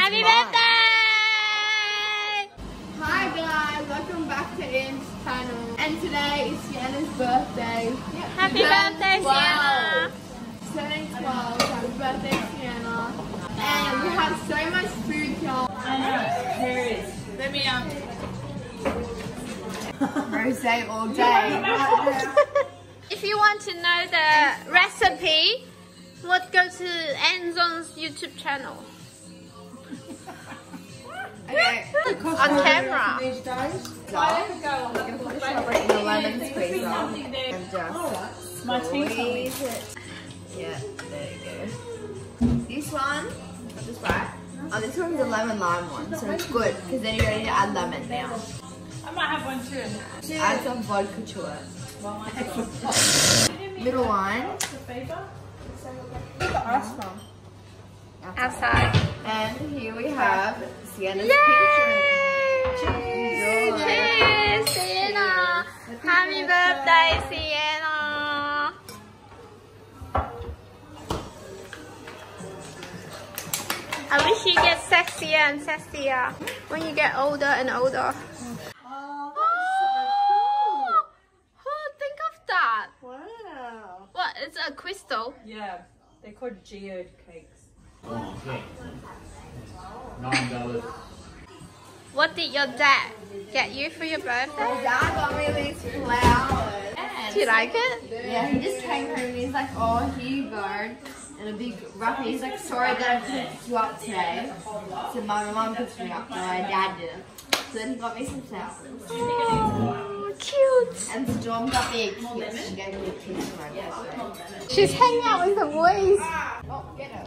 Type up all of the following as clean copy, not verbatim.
Happy birthday! Hi guys, welcome back to Ian's channel. And today is Sienna's birthday. Happy birthday, Sienna! Turning 12, happy birthday, Sienna. And we have so much food, y'all. I know, there is. Let me Rosé all day. If you want to know the recipe, go to Enzon's YouTube channel. Okay. On camera. These days, I'm going to put the strawberry in the lemon squeezer and just my squeeze it. Yeah, there you go. This one, just right. Oh, this one's the lemon lime one, so it's good because then you're ready to add lemon now. I might have one too. Add some vodka to it. Middle one. Where's the ice from? Outside. And here we have Sienna's Yay! picture. Cheers! Cheers, Sienna! Happy birthday, Sienna! I wish you get sexier and sexier when you get older and older. Think of that! Wow. What? It's a crystal. Yeah, they're called geode cakes. $9. What did your dad get you for your birthday? Dad got me these flowers. Do you like it? Yeah, he just came home and he's like, oh, here you go. And a big wrapper. He's like, sorry that I picked you up today. So my mum picked me up, but my dad didn't. So then he got me some flowers. Oh, cute. And Storm got me a kiss. She gave me a kiss for my birthday. She's hanging out with the boys. Oh, get her.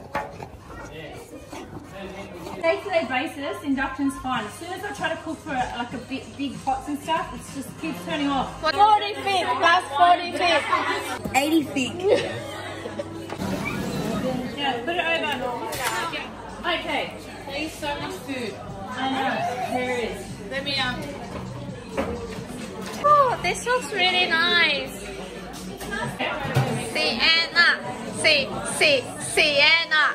Day-to-day basis, induction's fine. As soon as I try to cook for like a big pots and stuff, it just keeps turning off. 40 feet, that's 40 feet. 80 feet. Yeah, put it over. Okay. There's so much food. I know, there is. Let me Oh, this looks really nice. Sienna.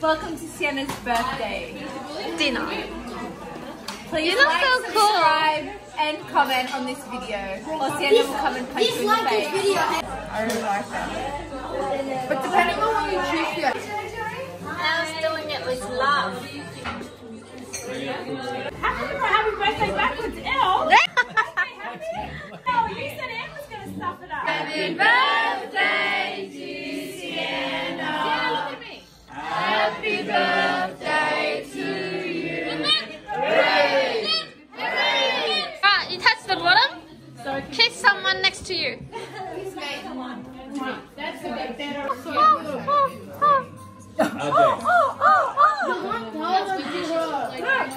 Welcome to Sienna's birthday Dinner. Please You look like, so cool. subscribe, and comment on this video, or Sienna will come and punch you in the face. I really like that. But depending on what you choose to. I was doing it with love. Happy birthday backwards, Elle! Oh, you said Elle was going to stuff it up. Happy birthday to Sienna. Sienna, look at me. Happy birthday to you. Ah, you touch the bottom? So Kiss someone next to you. that's a bit better.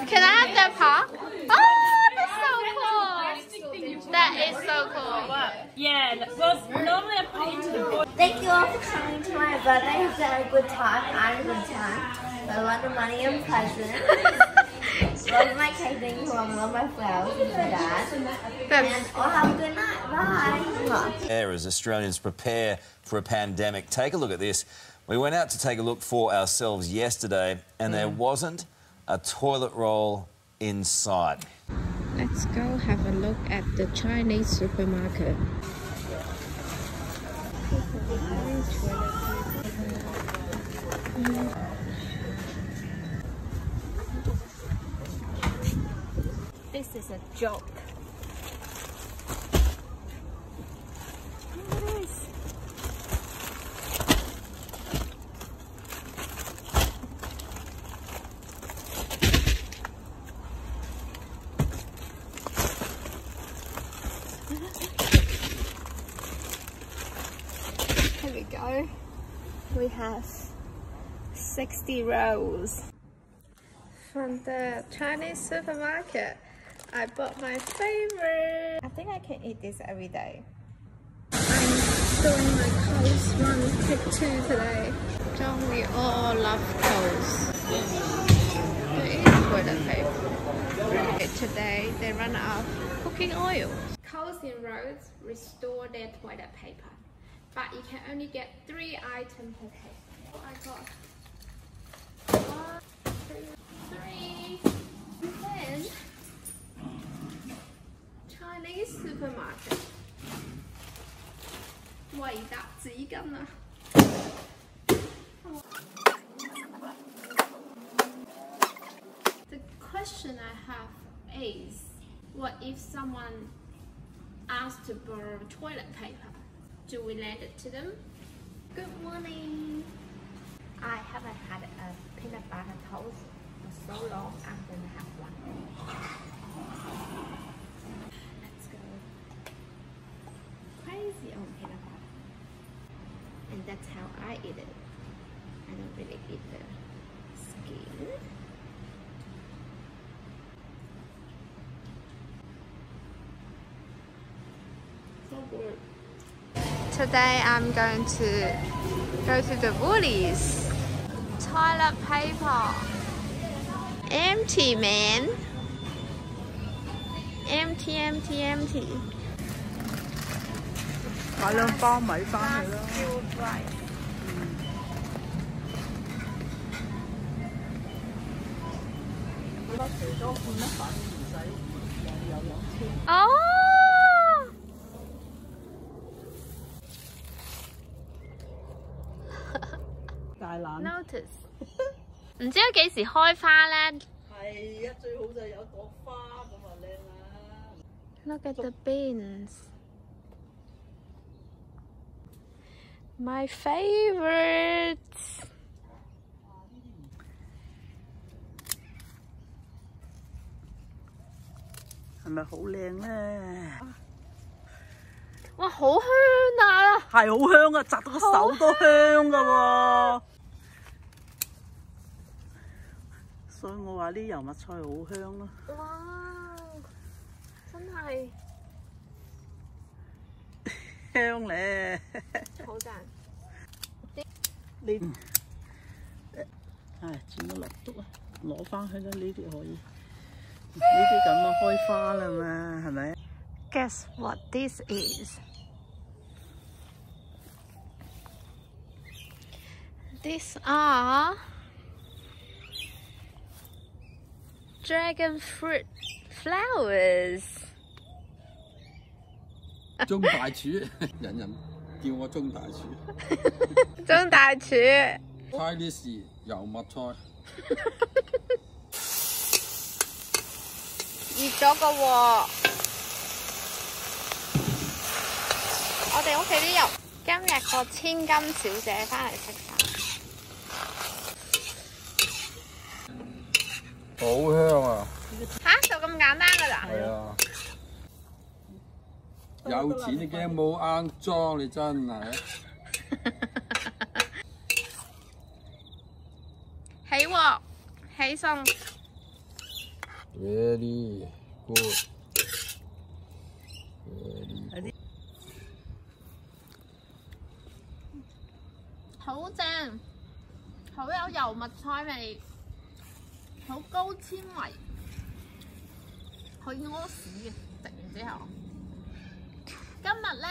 Can I have that part? Oh, that's so cool. That is so cool. Yeah, well, normally I put it into the board. Thank you all for coming to my birthday. I hope you had a good time. I had a good time. I won the money and presents. Love my cake. Thank you, Mom. Love my flowers. Thank you, Dad. And all have a good night. Bye. As Australians prepare for a pandemic, take a look at this. We went out to take a look for ourselves yesterday and there wasn't a toilet roll in sight. Let's go have a look at the Chinese supermarket. This is a joke. Look at this. Here we go. We have 60 rolls. From the Chinese supermarket, I bought my favorite. I think I can eat this every day. I'm doing my Coles 1 pick 2 today. Don't we all love Coles? It is toilet paper. Today they run out of cooking oil. Coles in Rhodes restore their toilet paper. but you can only get 3 items per day. I got 1, 2, 3. Then Chinese supermarket. 維達紙巾啊！ The question I have is, what if someone asks to borrow toilet paper? Do we lend it to them? Good morning. I haven't had a peanut butter toast for so long. I'm gonna have one. Let's go. Crazy on peanut butter. And that's how I eat it. I don't really eat the skin. So good. Today I'm going to go to the Woolies. Toilet paper. Empty, man. Empty, empty, empty. 買2包米翻去啦。覺得除咗換一份唔使又有錢。哦。大懶。Notice 唔知幾時開花咧？係啊，最好就有朵花咁啊靚啦。Look at the beans. My favorites. 係咪好靚咧？哇，好香啊！係好香啊，摘到個手都香噶喎。所以我話啲油麥菜好香咯。哇，真係香咧！好正。呢唉剪咗落篤啊，攞翻去啦，呢啲可以。呢啲咁啊開花啦嘛，係咪 Guess what this is? These are dragon fruit flowers. 中大廚，人人叫我中大廚。中大廚。Chinese 油麥菜。熱咗個喎，我哋屋企啲油，今日個千金小姐翻嚟食飯，好香啊！吓就咁簡單㗎咋？係啊，有錢你驚冇啱裝，你真係。起鑊，起餸。Very good. Very good. 好正，好有油麥菜味，好高纖維，可以屙屎嘅。食完之後，今日咧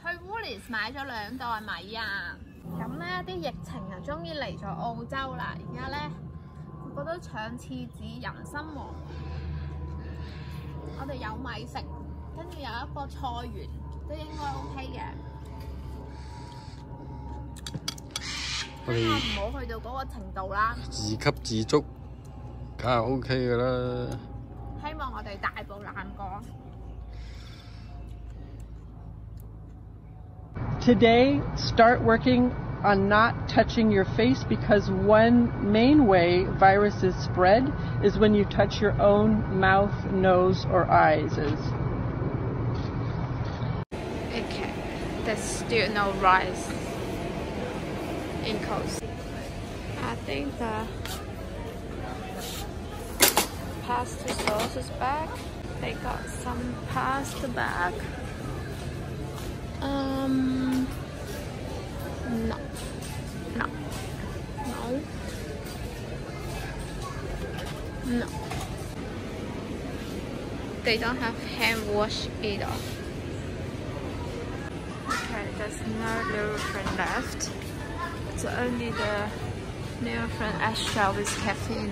去 Woolies 買咗2袋米啊！咁咧啲疫情啊，終於嚟咗澳洲啦！而家咧個個都搶廁紙，人心惶惶。我哋有米食，跟住有一個菜園，都應該 OK 嘅。我哋唔好去到嗰個程度啦。自給自足，梗係 OK 㗎啦。希望我哋大步攬過。Today, start working on not touching your face because one main way viruses spread is when you touch your own mouth, nose, or eyes. Okay, there's still no rice in Coast. I think the pasta sauce is back. They got some pasta back. No. They don't have hand wash either. Okay. There's no little friend left. So only the little friend ice shell is kept in.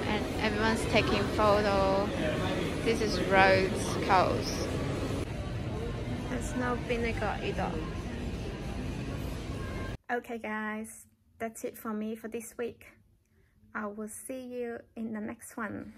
And everyone's taking photo. This is Rose Coast. There's no vinegar either. Okay guys, that's it for me for this week. I will see you in the next one.